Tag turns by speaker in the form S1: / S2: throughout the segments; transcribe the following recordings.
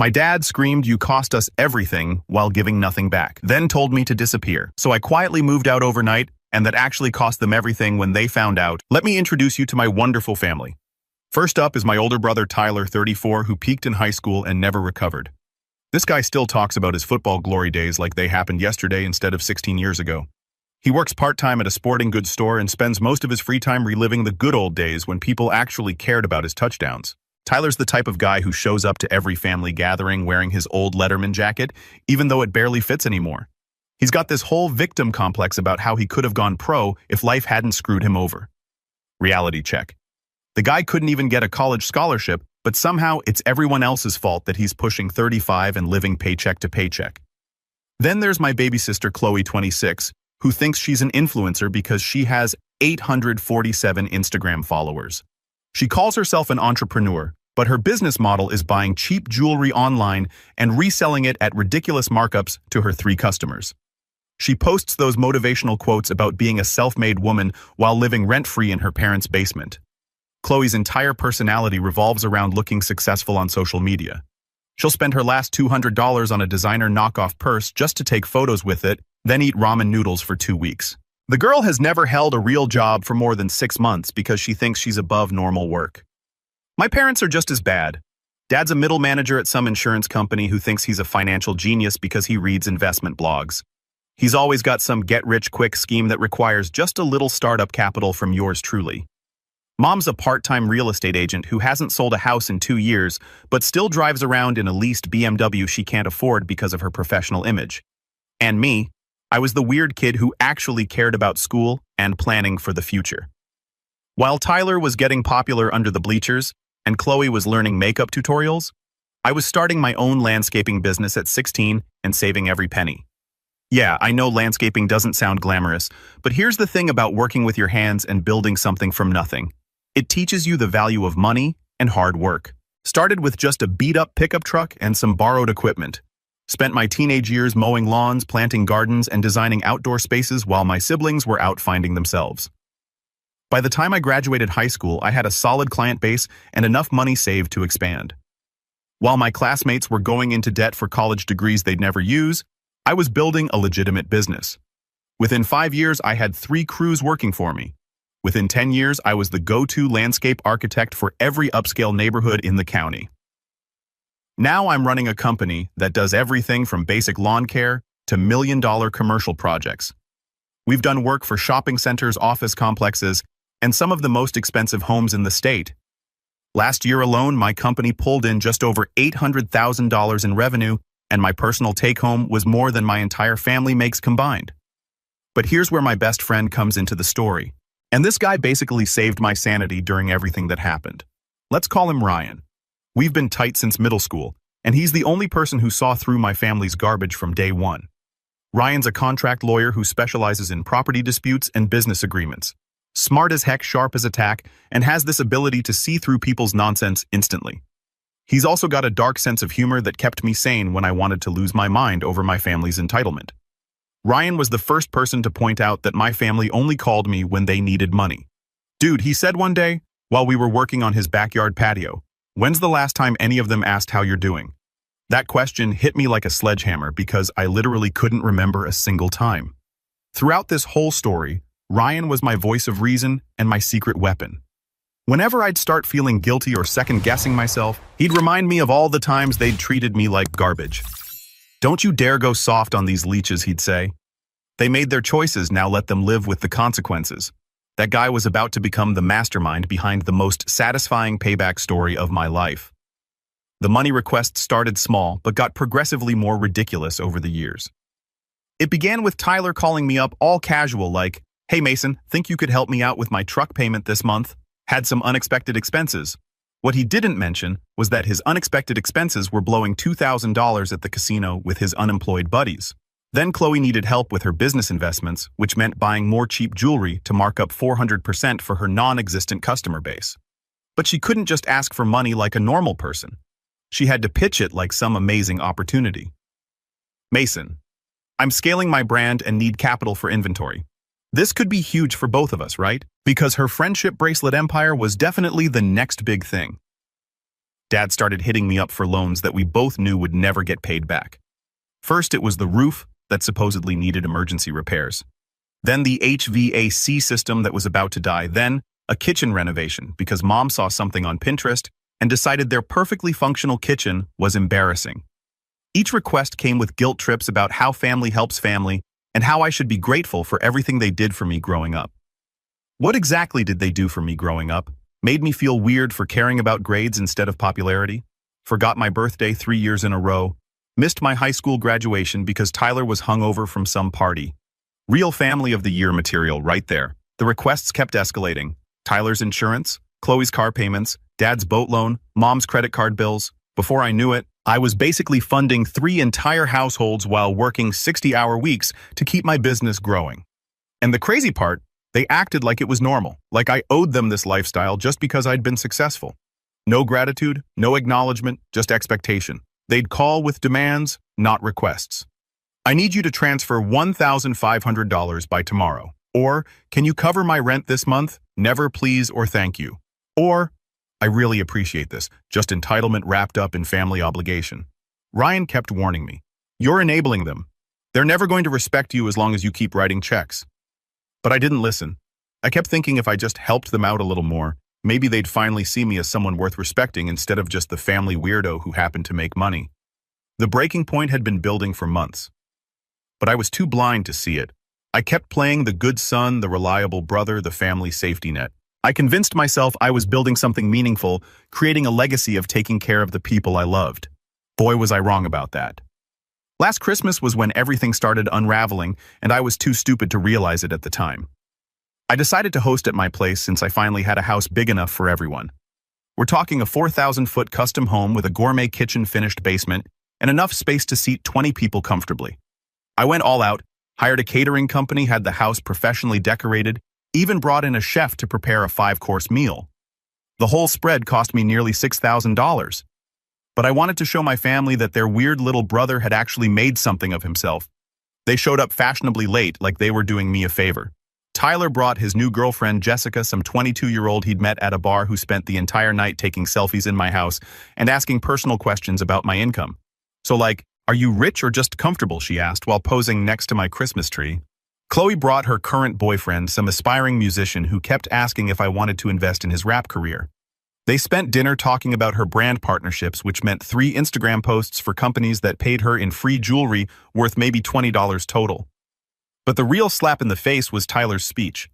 S1: My dad screamed, "You cost us everything," while giving nothing back, then told me to disappear. So I quietly moved out overnight, and that actually cost them everything when they found out. Let me introduce you to my wonderful family. First up is my older brother Tyler, 34, who peaked in high school and never recovered. This guy still talks about his football glory days like they happened yesterday instead of 16 years ago. He works part-time at a sporting goods store and spends most of his free time reliving the good old days when people actually cared about his touchdowns. Tyler's the type of guy who shows up to every family gathering wearing his old Letterman jacket, even though it barely fits anymore. He's got this whole victim complex about how he could have gone pro if life hadn't screwed him over. Reality check. The guy couldn't even get a college scholarship, but somehow it's everyone else's fault that he's pushing 35 and living paycheck to paycheck. Then there's my baby sister Chloe, 26, who thinks she's an influencer because she has 847 Instagram followers. She calls herself an entrepreneur, but her business model is buying cheap jewelry online and reselling it at ridiculous markups to her 3 customers. She posts those motivational quotes about being a self-made woman while living rent-free in her parents' basement. Chloe's entire personality revolves around looking successful on social media. She'll spend her last $200 on a designer knockoff purse just to take photos with it, then eat ramen noodles for 2 weeks. The girl has never held a real job for more than 6 months because she thinks she's above normal work. My parents are just as bad. Dad's a middle manager at some insurance company who thinks he's a financial genius because he reads investment blogs. He's always got some get-rich-quick scheme that requires just a little startup capital from yours truly. Mom's a part-time real estate agent who hasn't sold a house in 2 years, but still drives around in a leased BMW she can't afford because of her professional image. And me, I was the weird kid who actually cared about school and planning for the future. While Tyler was getting popular under the bleachers, and Chloe was learning makeup tutorials, I was starting my own landscaping business at 16 and saving every penny. Yeah, I know landscaping doesn't sound glamorous, but here's the thing about working with your hands and building something from nothing. It teaches you the value of money and hard work. Started with just a beat-up pickup truck and some borrowed equipment. Spent my teenage years mowing lawns, planting gardens, and designing outdoor spaces while my siblings were out finding themselves. By the time I graduated high school, I had a solid client base and enough money saved to expand. While my classmates were going into debt for college degrees they'd never use, I was building a legitimate business. Within 5 years, I had 3 crews working for me. Within 10 years, I was the go-to landscape architect for every upscale neighborhood in the county. Now I'm running a company that does everything from basic lawn care to million-dollar commercial projects. We've done work for shopping centers, office complexes, and some of the most expensive homes in the state. Last year alone, my company pulled in just over $800,000 in revenue, and my personal take-home was more than my entire family makes combined. But here's where my best friend comes into the story. And this guy basically saved my sanity during everything that happened. Let's call him Ryan. We've been tight since middle school, and he's the only person who saw through my family's garbage from day one. Ryan's a contract lawyer who specializes in property disputes and business agreements. Smart as heck, sharp as a tack, and has this ability to see through people's nonsense instantly. He's also got a dark sense of humor that kept me sane when I wanted to lose my mind over my family's entitlement. Ryan was the first person to point out that my family only called me when they needed money. Dude, he said one day, while we were working on his backyard patio, "When's the last time any of them asked how you're doing?" That question hit me like a sledgehammer because I literally couldn't remember a single time. Throughout this whole story, Ryan was my voice of reason and my secret weapon. Whenever I'd start feeling guilty or second-guessing myself, he'd remind me of all the times they'd treated me like garbage. "Don't you dare go soft on these leeches," he'd say. "They made their choices, now let them live with the consequences." That guy was about to become the mastermind behind the most satisfying payback story of my life. The money requests started small, but got progressively more ridiculous over the years. It began with Tyler calling me up all casual like, "Hey Mason, think you could help me out with my truck payment this month? Had some unexpected expenses." What he didn't mention was that his unexpected expenses were blowing $2,000 at the casino with his unemployed buddies. Then Chloe needed help with her business investments, which meant buying more cheap jewelry to mark up 400% for her non-existent customer base. But she couldn't just ask for money like a normal person. She had to pitch it like some amazing opportunity. "Mason, I'm scaling my brand and need capital for inventory. This could be huge for both of us, right?" Because her friendship bracelet empire was definitely the next big thing. Dad started hitting me up for loans that we both knew would never get paid back. First, it was the roof that supposedly needed emergency repairs. Then the HVAC system that was about to die. Then a kitchen renovation because Mom saw something on Pinterest and decided their perfectly functional kitchen was embarrassing. Each request came with guilt trips about how family helps family and how I should be grateful for everything they did for me growing up. What exactly did they do for me growing up? Made me feel weird for caring about grades instead of popularity? Forgot my birthday 3 years in a row? Missed my high school graduation because Tyler was hungover from some party? Real family of the year material right there. The requests kept escalating. Tyler's insurance, Chloe's car payments, Dad's boat loan, Mom's credit card bills. Before I knew it, I was basically funding 3 entire households while working 60-hour weeks to keep my business growing. And the crazy part, they acted like it was normal, like I owed them this lifestyle just because I'd been successful. No gratitude, no acknowledgement, just expectation. They'd call with demands, not requests. I need you to transfer $1,500 by tomorrow. Or, can you cover my rent this month? Never please or thank you. Or, I really appreciate this, just entitlement wrapped up in family obligation. Ryan kept warning me. You're enabling them. They're never going to respect you as long as you keep writing checks. But I didn't listen. I kept thinking if I just helped them out a little more, maybe they'd finally see me as someone worth respecting instead of just the family weirdo who happened to make money. The breaking point had been building for months. But I was too blind to see it. I kept playing the good son, the reliable brother, the family safety net. I convinced myself I was building something meaningful, creating a legacy of taking care of the people I loved. Boy, was I wrong about that. Last Christmas was when everything started unraveling, and I was too stupid to realize it at the time. I decided to host at my place since I finally had a house big enough for everyone. We're talking a 4,000-foot custom home with a gourmet kitchen finished basement and enough space to seat 20 people comfortably. I went all out, hired a catering company, had the house professionally decorated, even brought in a chef to prepare a 5-course meal. The whole spread cost me nearly $6,000. But I wanted to show my family that their weird little brother had actually made something of himself. They showed up fashionably late, like they were doing me a favor. Tyler brought his new girlfriend, Jessica, some 22-year-old he'd met at a bar who spent the entire night taking selfies in my house and asking personal questions about my income. So like, "Are you rich or just comfortable?" she asked while posing next to my Christmas tree. Chloe brought her current boyfriend, some aspiring musician who kept asking if I wanted to invest in his rap career. They spent dinner talking about her brand partnerships, which meant 3 Instagram posts for companies that paid her in free jewelry worth maybe $20 total. But the real slap in the face was Tyler's speech.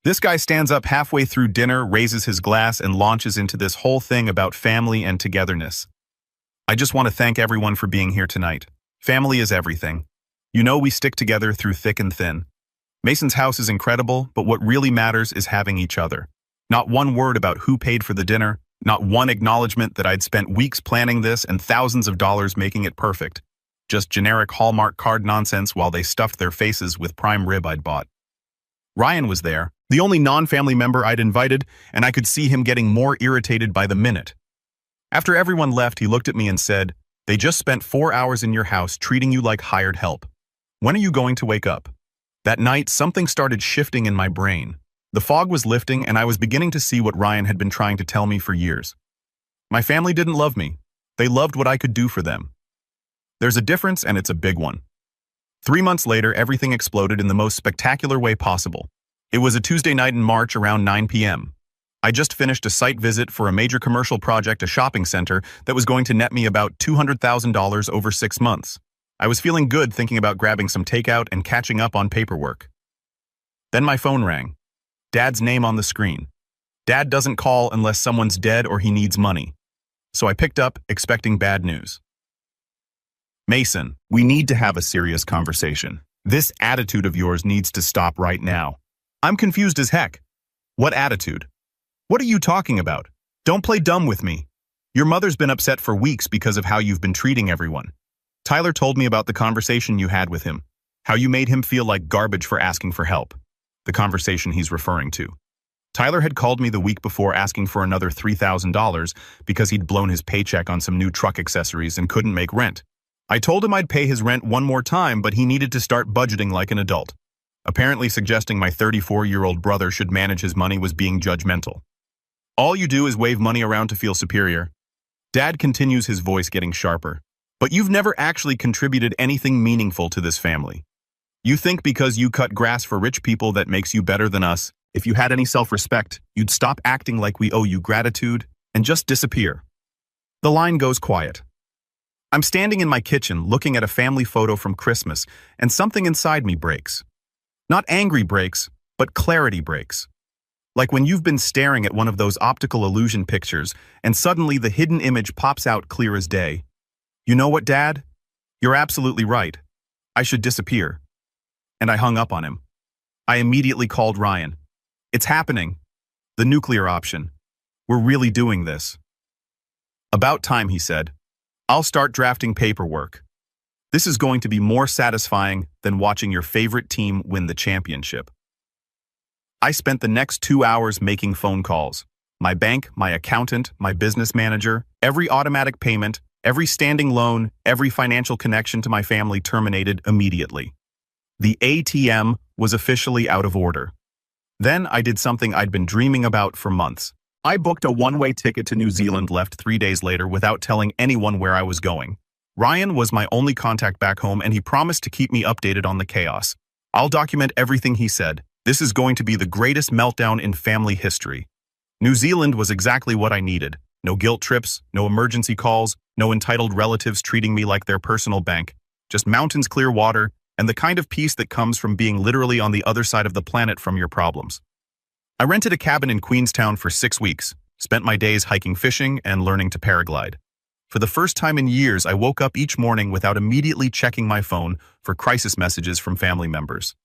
S1: This guy stands up halfway through dinner, raises his glass, and launches into this whole thing about family and togetherness. "I just want to thank everyone for being here tonight. Family is everything. You know we stick together through thick and thin. Mason's house is incredible, but what really matters is having each other. Not one word about who paid for the dinner, not one acknowledgement that I'd spent weeks planning this and thousands of dollars making it perfect. Just generic Hallmark card nonsense while they stuffed their faces with prime rib I'd bought." Ryan was there, the only non-family member I'd invited, and I could see him getting more irritated by the minute. After everyone left, he looked at me and said, "They just spent 4 hours in your house treating you like hired help. When are you going to wake up?" That night, something started shifting in my brain. The fog was lifting, and I was beginning to see what Ryan had been trying to tell me for years. My family didn't love me. They loved what I could do for them. There's a difference, and it's a big one. 3 months later, everything exploded in the most spectacular way possible. It was a Tuesday night in March around 9 p.m. I just finished a site visit for a major commercial project, a shopping center, that was going to net me about $200,000 over 6 months. I was feeling good thinking about grabbing some takeout and catching up on paperwork. Then my phone rang. Dad's name on the screen. Dad doesn't call unless someone's dead or he needs money. So I picked up, expecting bad news. "Mason, we need to have a serious conversation. This attitude of yours needs to stop right now." I'm confused as heck. What attitude? What are you talking about? Don't play dumb with me. Your mother's been upset for weeks because of how you've been treating everyone. Tyler told me about the conversation you had with him, how you made him feel like garbage for asking for help. The conversation he's referring to. Tyler had called me the week before asking for another $3,000 because he'd blown his paycheck on some new truck accessories and couldn't make rent. I told him I'd pay his rent one more time, but he needed to start budgeting like an adult. Apparently suggesting my 34-year-old brother should manage his money was being judgmental. All you do is wave money around to feel superior. Dad continues, his voice getting sharper. But you've never actually contributed anything meaningful to this family. You think because you cut grass for rich people that makes you better than us. If you had any self-respect, you'd stop acting like we owe you gratitude and just disappear. The line goes quiet. I'm standing in my kitchen looking at a family photo from Christmas, and something inside me breaks. Not angry breaks, but clarity breaks. Like when you've been staring at one of those optical illusion pictures, and suddenly the hidden image pops out clear as day. You know what, Dad? You're absolutely right. I should disappear. And I hung up on him. I immediately called Ryan. It's happening. The nuclear option. We're really doing this. About time, he said. I'll start drafting paperwork. This is going to be more satisfying than watching your favorite team win the championship. I spent the next 2 hours making phone calls. My bank, my accountant, my business manager, every automatic payment, every standing loan, every financial connection to my family terminated immediately. The ATM was officially out of order. Then I did something I'd been dreaming about for months. I booked a one-way ticket to New Zealand, left 3 days later without telling anyone where I was going. Ryan was my only contact back home, and he promised to keep me updated on the chaos. I'll document everything, he said. This is going to be the greatest meltdown in family history. New Zealand was exactly what I needed. No guilt trips, no emergency calls, no entitled relatives treating me like their personal bank. Just mountains, clear water, and the kind of peace that comes from being literally on the other side of the planet from your problems. I rented a cabin in Queenstown for 6 weeks, spent my days hiking, fishing, and learning to paraglide. For the first time in years, I woke up each morning without immediately checking my phone for crisis messages from family members.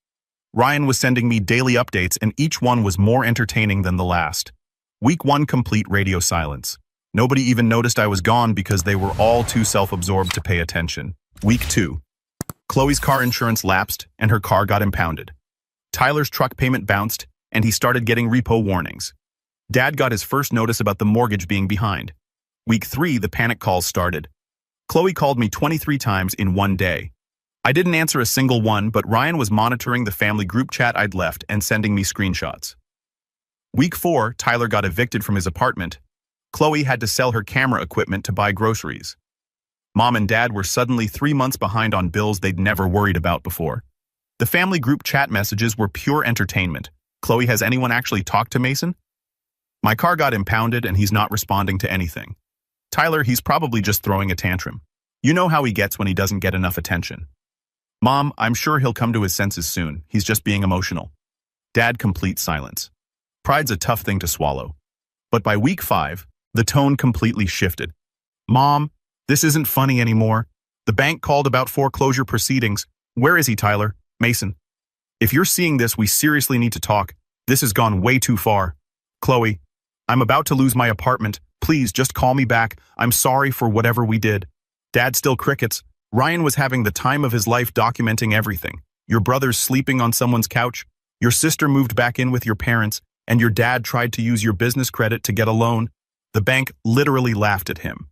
S1: Ryan was sending me daily updates, and each one was more entertaining than the last. Week 1, complete radio silence. Nobody even noticed I was gone because they were all too self-absorbed to pay attention. Week 2. Chloe's car insurance lapsed, and her car got impounded. Tyler's truck payment bounced, and he started getting repo warnings. Dad got his first notice about the mortgage being behind. Week 3, the panic calls started. Chloe called me 23 times in one day. I didn't answer a single one, but Ryan was monitoring the family group chat I'd left and sending me screenshots. Week 4, Tyler got evicted from his apartment. Chloe had to sell her camera equipment to buy groceries. Mom and Dad were suddenly 3 months behind on bills they'd never worried about before. The family group chat messages were pure entertainment. Chloe, has anyone actually talked to Mason? My car got impounded and he's not responding to anything. Tyler, he's probably just throwing a tantrum. You know how he gets when he doesn't get enough attention. Mom, I'm sure he'll come to his senses soon. He's just being emotional. Dad, complete silence. Pride's a tough thing to swallow. But by week 5, the tone completely shifted. Mom, this isn't funny anymore. The bank called about foreclosure proceedings. Where is he, Tyler? Mason. If you're seeing this, we seriously need to talk. This has gone way too far. Chloe, I'm about to lose my apartment. Please, just call me back. I'm sorry for whatever we did. Dad, still crickets. Ryan was having the time of his life documenting everything. Your brother's sleeping on someone's couch. Your sister moved back in with your parents, and your dad tried to use your business credit to get a loan. The bank literally laughed at him.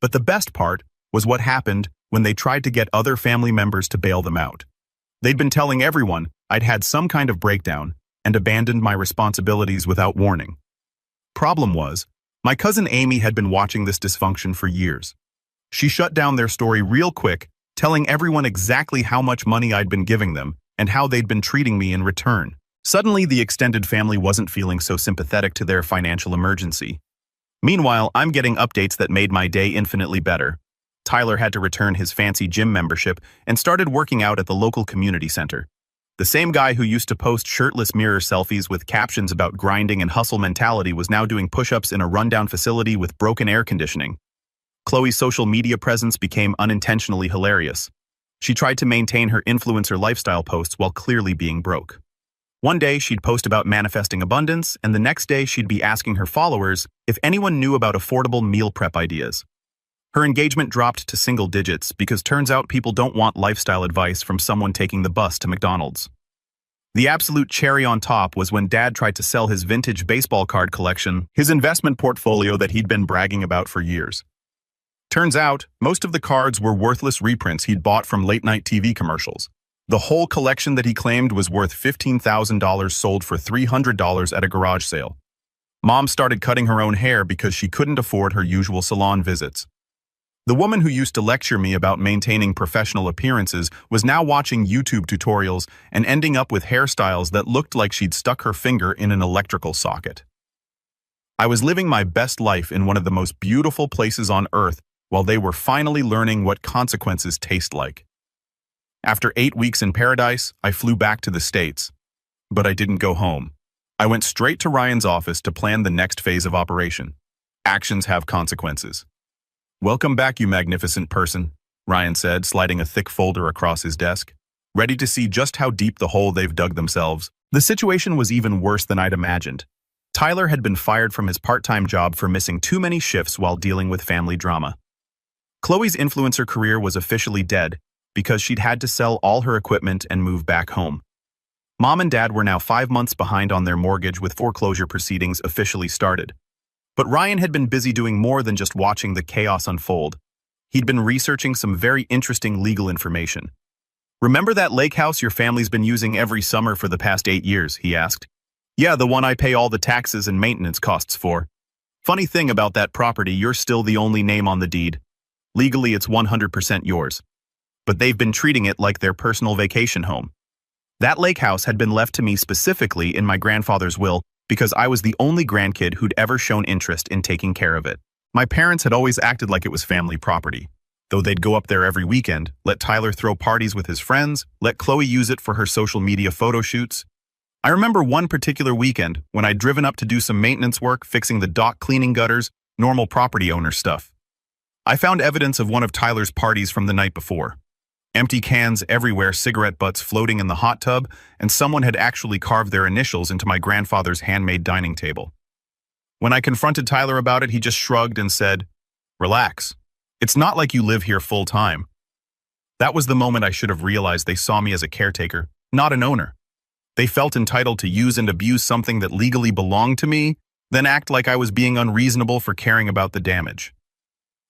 S1: But the best part was what happened when they tried to get other family members to bail them out. They'd been telling everyone I'd had some kind of breakdown and abandoned my responsibilities without warning. Problem was, my cousin Amy had been watching this dysfunction for years. She shut down their story real quick, telling everyone exactly how much money I'd been giving them and how they'd been treating me in return. Suddenly, the extended family wasn't feeling so sympathetic to their financial emergency. Meanwhile, I'm getting updates that made my day infinitely better. Tyler had to return his fancy gym membership and started working out at the local community center. The same guy who used to post shirtless mirror selfies with captions about grinding and hustle mentality was now doing push-ups in a rundown facility with broken air conditioning. Chloe's social media presence became unintentionally hilarious. She tried to maintain her influencer lifestyle posts while clearly being broke. One day, she'd post about manifesting abundance, and the next day, she'd be asking her followers if anyone knew about affordable meal prep ideas. Her engagement dropped to single digits because turns out people don't want lifestyle advice from someone taking the bus to McDonald's. The absolute cherry on top was when Dad tried to sell his vintage baseball card collection, his investment portfolio that he'd been bragging about for years. Turns out, most of the cards were worthless reprints he'd bought from late-night TV commercials. The whole collection that he claimed was worth $15,000 sold for $300 at a garage sale. Mom started cutting her own hair because she couldn't afford her usual salon visits. The woman who used to lecture me about maintaining professional appearances was now watching YouTube tutorials and ending up with hairstyles that looked like she'd stuck her finger in an electrical socket. I was living my best life in one of the most beautiful places on earth while they were finally learning what consequences taste like. After 8 weeks in paradise, I flew back to the States. But I didn't go home. I went straight to Ryan's office to plan the next phase of operation. Actions have consequences. "Welcome back, you magnificent person," Ryan said, sliding a thick folder across his desk. Ready to see just how deep the hole they've dug themselves. The situation was even worse than I'd imagined. Tyler had been fired from his part-time job for missing too many shifts while dealing with family drama. Chloe's influencer career was officially dead because she'd had to sell all her equipment and move back home. Mom and Dad were now 5 months behind on their mortgage with foreclosure proceedings officially started. But Ryan had been busy doing more than just watching the chaos unfold. He'd been researching some very interesting legal information. "Remember that lake house your family's been using every summer for the past 8 years?" he asked. "Yeah, the one I pay all the taxes and maintenance costs for. Funny thing about that property, you're still the only name on the deed. Legally, it's 100% yours. But they've been treating it like their personal vacation home. That lake house had been left to me specifically in my grandfather's will because I was the only grandkid who'd ever shown interest in taking care of it. My parents had always acted like it was family property, though they'd go up there every weekend, let Tyler throw parties with his friends, let Chloe use it for her social media photo shoots. I remember one particular weekend when I'd driven up to do some maintenance work, fixing the dock, cleaning gutters, normal property owner stuff. I found evidence of one of Tyler's parties from the night before. Empty cans everywhere, cigarette butts floating in the hot tub, and someone had actually carved their initials into my grandfather's handmade dining table. When I confronted Tyler about it, he just shrugged and said, "Relax. It's not like you live here full time." That was the moment I should have realized they saw me as a caretaker, not an owner. They felt entitled to use and abuse something that legally belonged to me, then act like I was being unreasonable for caring about the damage.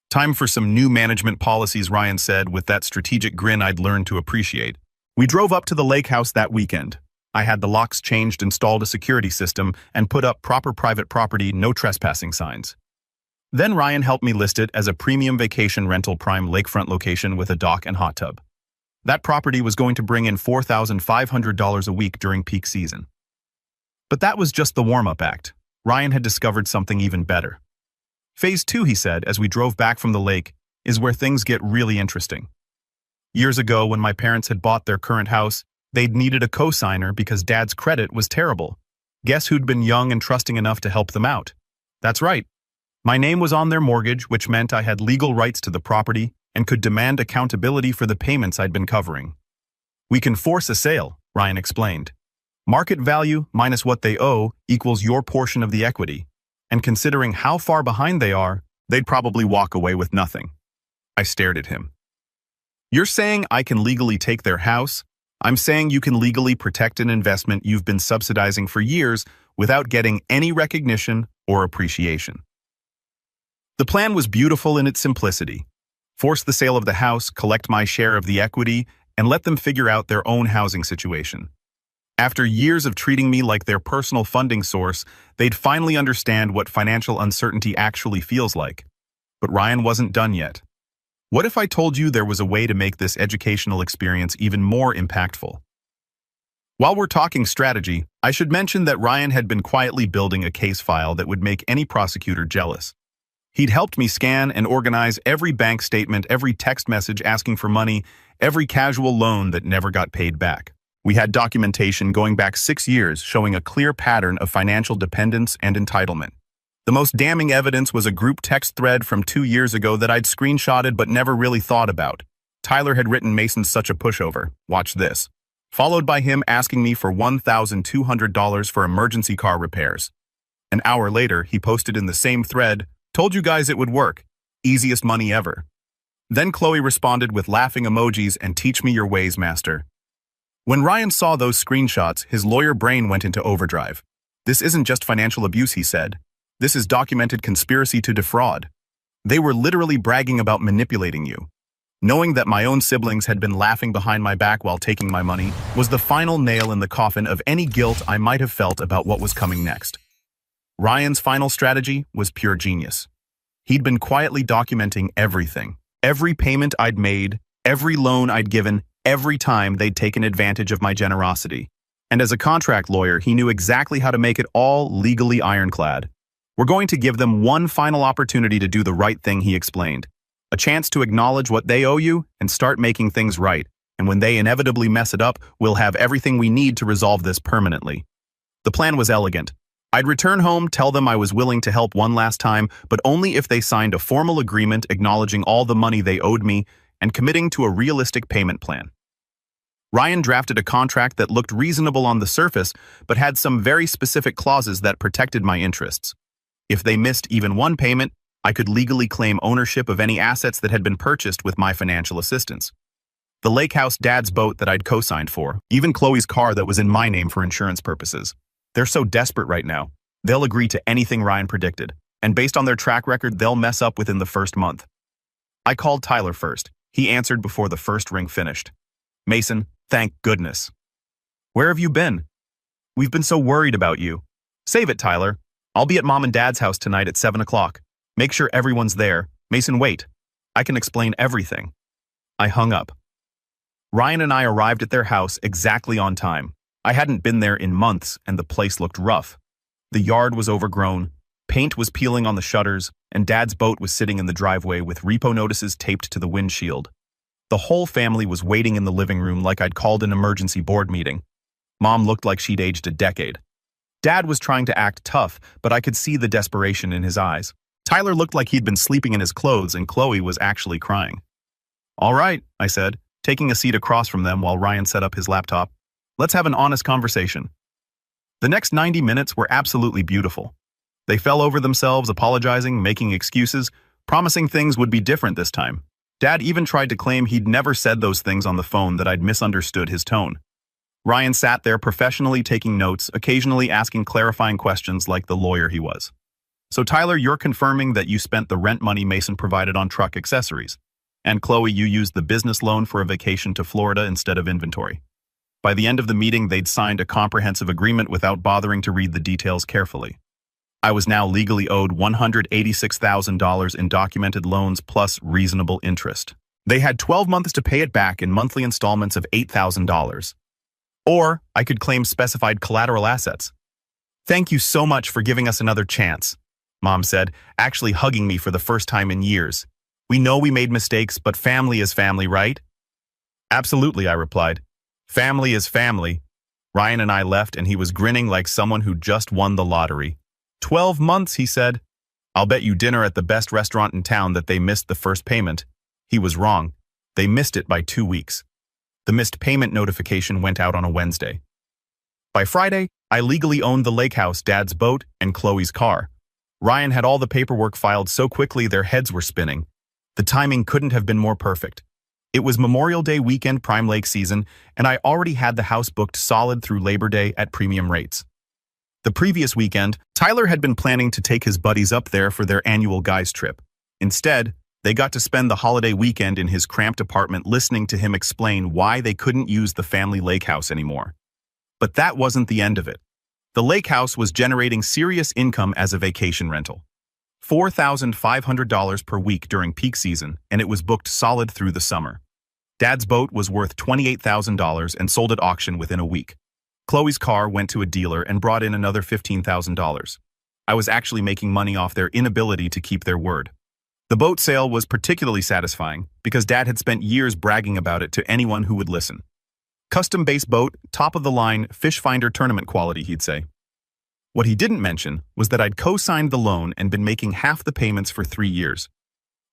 S1: "Time for some new management policies," Ryan said, with that strategic grin I'd learned to appreciate. We drove up to the lake house that weekend. I had the locks changed, installed a security system, and put up proper private property, no trespassing signs. Then Ryan helped me list it as a premium vacation rental prime lakefront location with a dock and hot tub. That property was going to bring in $4,500 a week during peak season. But that was just the warm-up act. Ryan had discovered something even better. "Phase 2, he said, as we drove back from the lake, is where things get really interesting. Years ago, when my parents had bought their current house, they'd needed a co-signer because Dad's credit was terrible. Guess who'd been young and trusting enough to help them out? That's right. My name was on their mortgage, which meant I had legal rights to the property and could demand accountability for the payments I'd been covering. We can force a sale," Ryan explained. "Market value minus what they owe equals your portion of the equity. And considering how far behind they are, they'd probably walk away with nothing." I stared at him. "You're saying I can legally take their house? I'm saying you can legally protect an investment you've been subsidizing for years without getting any recognition or appreciation." The plan was beautiful in its simplicity. Force the sale of the house, collect my share of the equity, and let them figure out their own housing situation. After years of treating me like their personal funding source, they'd finally understand what financial uncertainty actually feels like. But Ryan wasn't done yet. "What if I told you there was a way to make this educational experience even more impactful?" While we're talking strategy, I should mention that Ryan had been quietly building a case file that would make any prosecutor jealous. He'd helped me scan and organize every bank statement, every text message asking for money, every casual loan that never got paid back. We had documentation going back 6 years showing a clear pattern of financial dependence and entitlement. The most damning evidence was a group text thread from 2 years ago that I'd screenshotted but never really thought about. Tyler had written Mason's such a pushover, watch this, followed by him asking me for $1,200 for emergency car repairs. An hour later, he posted in the same thread, "Told you guys it would work. Easiest money ever." Then Chloe responded with laughing emojis and "Teach me your ways, master." When Ryan saw those screenshots, his lawyer brain went into overdrive. "This isn't just financial abuse," he said. "This is documented conspiracy to defraud. They were literally bragging about manipulating you." Knowing that my own siblings had been laughing behind my back while taking my money was the final nail in the coffin of any guilt I might have felt about what was coming next. Ryan's final strategy was pure genius. He'd been quietly documenting everything. Every payment I'd made, every loan I'd given, every time they'd taken advantage of my generosity. And as a contract lawyer, he knew exactly how to make it all legally ironclad. We're going to give them one final opportunity to do the right thing, he explained. A chance to acknowledge what they owe you and start making things right. And when they inevitably mess it up, we'll have everything we need to resolve this permanently. The plan was elegant. I'd return home, tell them I was willing to help one last time, but only if they signed a formal agreement acknowledging all the money they owed me and committing to a realistic payment plan. Ryan drafted a contract that looked reasonable on the surface, but had some very specific clauses that protected my interests. If they missed even one payment, I could legally claim ownership of any assets that had been purchased with my financial assistance. The lake house, Dad's boat that I'd co-signed for, even Chloe's car that was in my name for insurance purposes. They're so desperate right now. They'll agree to anything Ryan predicted, and based on their track record, they'll mess up within the first month. I called Tyler first. He answered before the first ring finished. Mason, thank goodness. Where have you been? We've been so worried about you. Save it, Tyler. I'll be at Mom and Dad's house tonight at 7 o'clock. Make sure everyone's there. Mason, wait. I can explain everything. I hung up. Ryan and I arrived at their house exactly on time. I hadn't been there in months, and the place looked rough. The yard was overgrown, paint was peeling on the shutters, and Dad's boat was sitting in the driveway with repo notices taped to the windshield. The whole family was waiting in the living room like I'd called an emergency board meeting. Mom looked like she'd aged a decade. Dad was trying to act tough, but I could see the desperation in his eyes. Tyler looked like he'd been sleeping in his clothes, and Chloe was actually crying. All right, I said, taking a seat across from them while Ryan set up his laptop. Let's have an honest conversation. The next 90 minutes were absolutely beautiful. They fell over themselves, apologizing, making excuses, promising things would be different this time. Dad even tried to claim he'd never said those things on the phone, that I'd misunderstood his tone. Ryan sat there professionally taking notes, occasionally asking clarifying questions like the lawyer he was. So Tyler, you're confirming that you spent the rent money Mason provided on truck accessories. And Chloe, you used the business loan for a vacation to Florida instead of inventory. By the end of the meeting, they'd signed a comprehensive agreement without bothering to read the details carefully. I was now legally owed $186,000 in documented loans plus reasonable interest. They had 12 months to pay it back in monthly installments of $8,000. Or I could claim specified collateral assets. Thank you so much for giving us another chance, Mom said, actually hugging me for the first time in years. We know we made mistakes, but family is family, right? Absolutely, I replied. Family is family. Ryan and I left, and he was grinning like someone who just won the lottery. 12 months, he said. I'll bet you dinner at the best restaurant in town that they missed the first payment. He was wrong. They missed it by 2 weeks. The missed payment notification went out on a Wednesday. By Friday, I legally owned the lake house, Dad's boat, and Chloe's car. Ryan had all the paperwork filed so quickly their heads were spinning. The timing couldn't have been more perfect. It was Memorial Day weekend prime lake season, and I already had the house booked solid through Labor Day at premium rates. The previous weekend, Tyler had been planning to take his buddies up there for their annual guys trip. Instead, they got to spend the holiday weekend in his cramped apartment listening to him explain why they couldn't use the family lake house anymore. But that wasn't the end of it. The lake house was generating serious income as a vacation rental. $4,500 per week during peak season, and it was booked solid through the summer. Dad's boat was worth $28,000 and sold at auction within a week. Chloe's car went to a dealer and brought in another $15,000. I was actually making money off their inability to keep their word. The boat sale was particularly satisfying because Dad had spent years bragging about it to anyone who would listen. Custom-based boat, top-of-the-line, fish finder tournament quality, he'd say. What he didn't mention was that I'd co-signed the loan and been making half the payments for 3 years.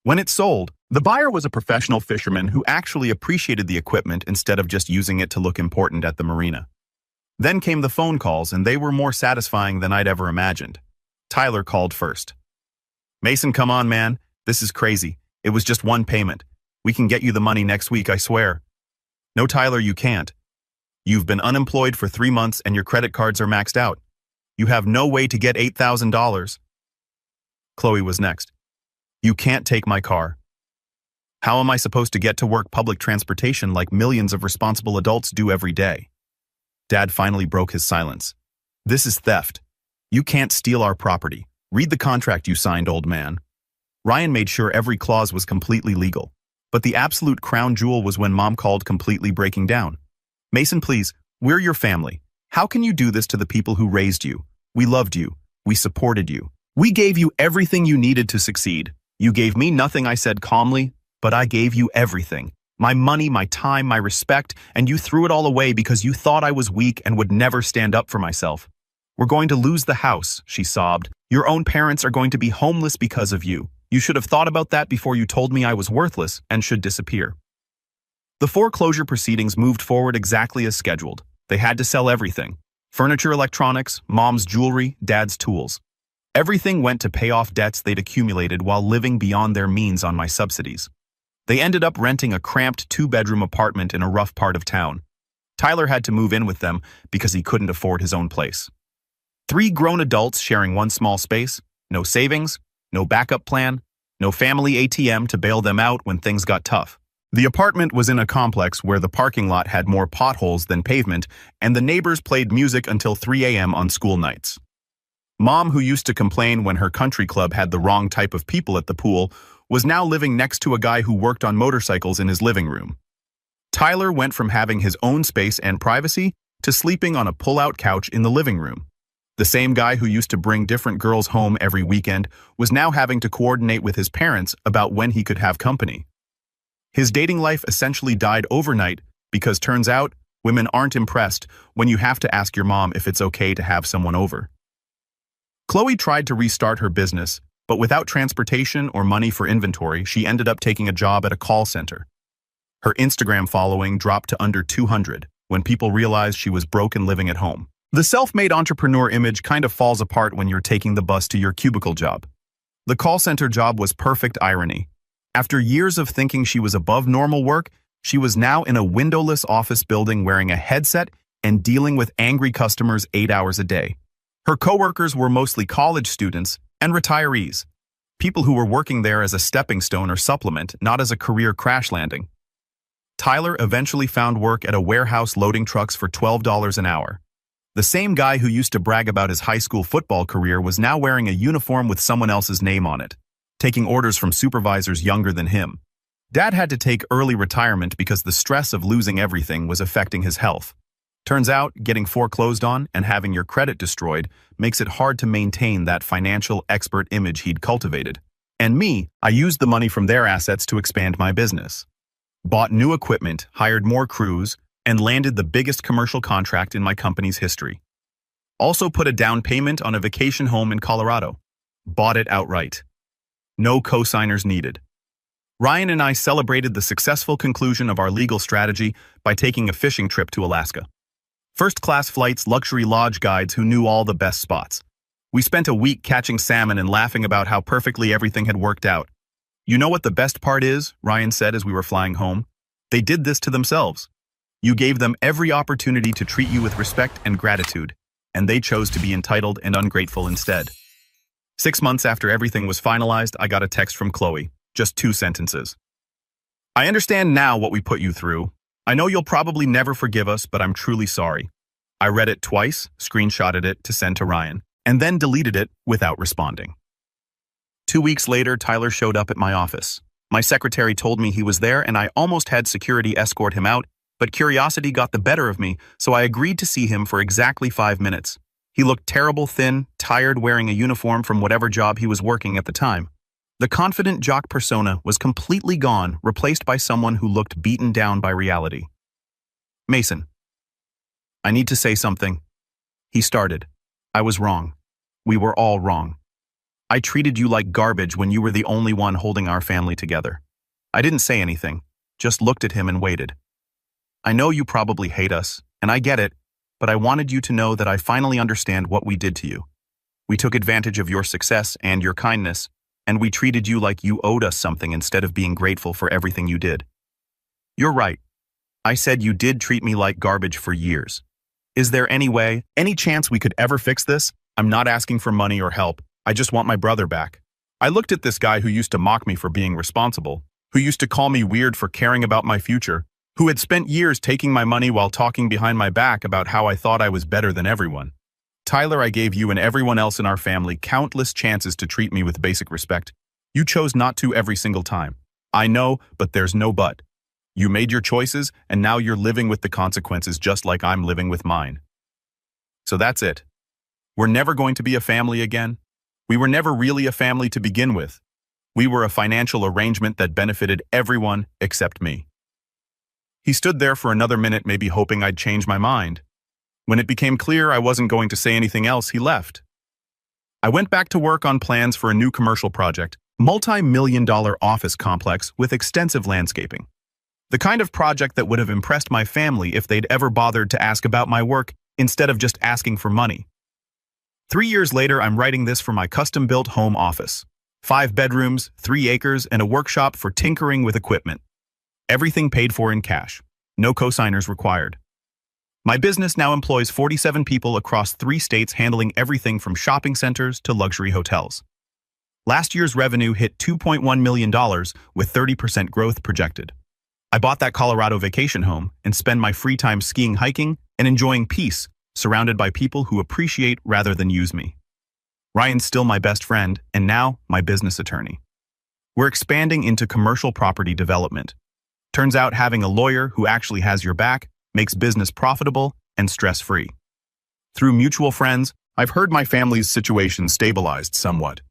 S1: When it sold, the buyer was a professional fisherman who actually appreciated the equipment instead of just using it to look important at the marina. Then came the phone calls, and they were more satisfying than I'd ever imagined. Tyler called first. Mason, come on, man. This is crazy. It was just one payment. We can get you the money next week, I swear. No, Tyler, you can't. You've been unemployed for 3 months and your credit cards are maxed out. You have no way to get $8,000. Chloe was next. You can't take my car. How am I supposed to get to work public transportation like millions of responsible adults do every day? Dad finally broke his silence. This is theft. You can't steal our property. Read the contract you signed, old man. Ryan made sure every clause was completely legal. But the absolute crown jewel was when Mom called, completely breaking down. Mason, please, we're your family. How can you do this to the people who raised you? We loved you. We supported you. We gave you everything you needed to succeed. You gave me nothing, I said calmly, but I gave you everything. My money, my time, my respect, and you threw it all away because you thought I was weak and would never stand up for myself. We're going to lose the house, she sobbed. Your own parents are going to be homeless because of you. You should have thought about that before you told me I was worthless and should disappear. The foreclosure proceedings moved forward exactly as scheduled. They had to sell everything. Furniture, electronics, Mom's jewelry, Dad's tools. Everything went to pay off debts they'd accumulated while living beyond their means on my subsidies. They ended up renting a cramped 2-bedroom apartment in a rough part of town. Tyler had to move in with them because he couldn't afford his own place. 3 grown adults sharing one small space, no savings, no backup plan, no family ATM to bail them out when things got tough. The apartment was in a complex where the parking lot had more potholes than pavement, and the neighbors played music until 3 a.m. on school nights. Mom, who used to complain when her country club had the wrong type of people at the pool, was now living next to a guy who worked on motorcycles in his living room. Tyler went from having his own space and privacy to sleeping on a pull-out couch in the living room. The same guy who used to bring different girls home every weekend was now having to coordinate with his parents about when he could have company. His dating life essentially died overnight because turns out women aren't impressed when you have to ask your mom if it's okay to have someone over. Chloe tried to restart her business, but without transportation or money for inventory, she ended up taking a job at a call center. Her Instagram following dropped to under 200 when people realized she was broke and living at home. The self-made entrepreneur image kind of falls apart when you're taking the bus to your cubicle job. The call center job was perfect irony. After years of thinking she was above normal work, she was now in a windowless office building wearing a headset and dealing with angry customers 8 hours a day. Her coworkers were mostly college students and retirees, people who were working there as a stepping stone or supplement, not as a career crash landing. Tyler eventually found work at a warehouse loading trucks for $12 an hour. The same guy who used to brag about his high school football career was now wearing a uniform with someone else's name on it, taking orders from supervisors younger than him. Dad had to take early retirement because the stress of losing everything was affecting his health. Turns out, getting foreclosed on and having your credit destroyed makes it hard to maintain that financial expert image he'd cultivated. And me, I used the money from their assets to expand my business. Bought new equipment, hired more crews, and landed the biggest commercial contract in my company's history. Also put a down payment on a vacation home in Colorado. Bought it outright. No co-signers needed. Ryan and I celebrated the successful conclusion of our legal strategy by taking a fishing trip to Alaska. First-class flights, luxury lodge guides who knew all the best spots. We spent a week catching salmon and laughing about how perfectly everything had worked out. You know what the best part is, Ryan said as we were flying home? They did this to themselves. You gave them every opportunity to treat you with respect and gratitude, and they chose to be entitled and ungrateful instead. 6 months after everything was finalized, I got a text from Chloe, just 2 sentences. I understand now what we put you through. I know you'll probably never forgive us, but I'm truly sorry. I read it twice, screenshotted it to send to Ryan, and then deleted it without responding. 2 weeks later, Tyler showed up at my office. My secretary told me he was there, and I almost had security escort him out, but curiosity got the better of me, so I agreed to see him for exactly 5 minutes. He looked terrible, thin, tired, wearing a uniform from whatever job he was working at the time. The confident jock persona was completely gone, replaced by someone who looked beaten down by reality. Mason. I need to say something. He started. I was wrong. We were all wrong. I treated you like garbage when you were the only one holding our family together. I didn't say anything, just looked at him and waited. I know you probably hate us, and I get it, but I wanted you to know that I finally understand what we did to you. We took advantage of your success and your kindness, and we treated you like you owed us something instead of being grateful for everything you did. You're right. I said you did treat me like garbage for years. Is there any way, any chance we could ever fix this? I'm not asking for money or help. I just want my brother back. I looked at this guy who used to mock me for being responsible, who used to call me weird for caring about my future, who had spent years taking my money while talking behind my back about how I thought I was better than everyone. Tyler, I gave you and everyone else in our family countless chances to treat me with basic respect. You chose not to every single time. I know, but there's no but. You made your choices, and now you're living with the consequences just like I'm living with mine. So that's it. We're never going to be a family again. We were never really a family to begin with. We were a financial arrangement that benefited everyone except me. He stood there for another minute, maybe hoping I'd change my mind. When it became clear I wasn't going to say anything else, he left. I went back to work on plans for a new commercial project, multi-million-dollar office complex with extensive landscaping. The kind of project that would have impressed my family if they'd ever bothered to ask about my work instead of just asking for money. 3 years later, I'm writing this for my custom-built home office. 5 bedrooms, 3 acres, and a workshop for tinkering with equipment. Everything paid for in cash. No cosigners required. My business now employs 47 people across 3 states, handling everything from shopping centers to luxury hotels. Last year's revenue hit $2.1 million with 30% growth projected. I bought that Colorado vacation home and spend my free time skiing, hiking, and enjoying peace, surrounded by people who appreciate rather than use me. Ryan's still my best friend, and now my business attorney. We're expanding into commercial property development. Turns out having a lawyer who actually has your back makes business profitable and stress-free. Through mutual friends, I've heard my family's situation stabilized somewhat.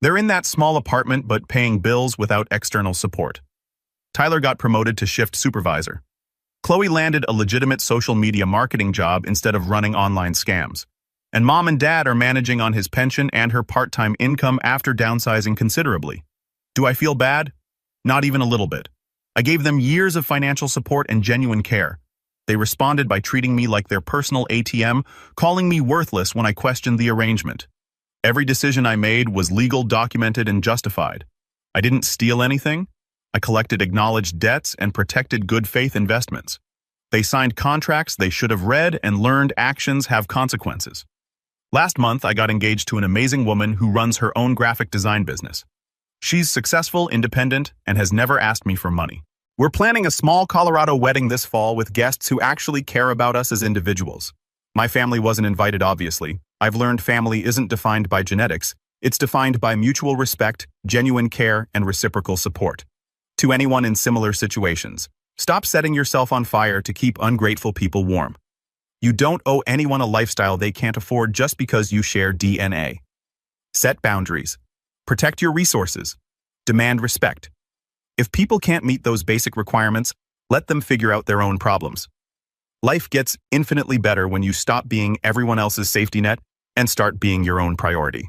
S1: They're in that small apartment but paying bills without external support. Tyler got promoted to shift supervisor. Chloe landed a legitimate social media marketing job instead of running online scams. And Mom and Dad are managing on his pension and her part-time income after downsizing considerably. Do I feel bad? Not even a little bit. I gave them years of financial support and genuine care. They responded by treating me like their personal ATM, calling me worthless when I questioned the arrangement. Every decision I made was legal, documented, and justified. I didn't steal anything. I collected acknowledged debts and protected good faith investments. They signed contracts they should have read and learned actions have consequences. Last month, I got engaged to an amazing woman who runs her own graphic design business. She's successful, independent, and has never asked me for money. We're planning a small Colorado wedding this fall with guests who actually care about us as individuals. My family wasn't invited, obviously. I've learned family isn't defined by genetics. It's defined by mutual respect, genuine care, and reciprocal support. To anyone in similar situations, stop setting yourself on fire to keep ungrateful people warm. You don't owe anyone a lifestyle they can't afford just because you share DNA. Set boundaries. Protect your resources. Demand respect. If people can't meet those basic requirements, let them figure out their own problems. Life gets infinitely better when you stop being everyone else's safety net and start being your own priority.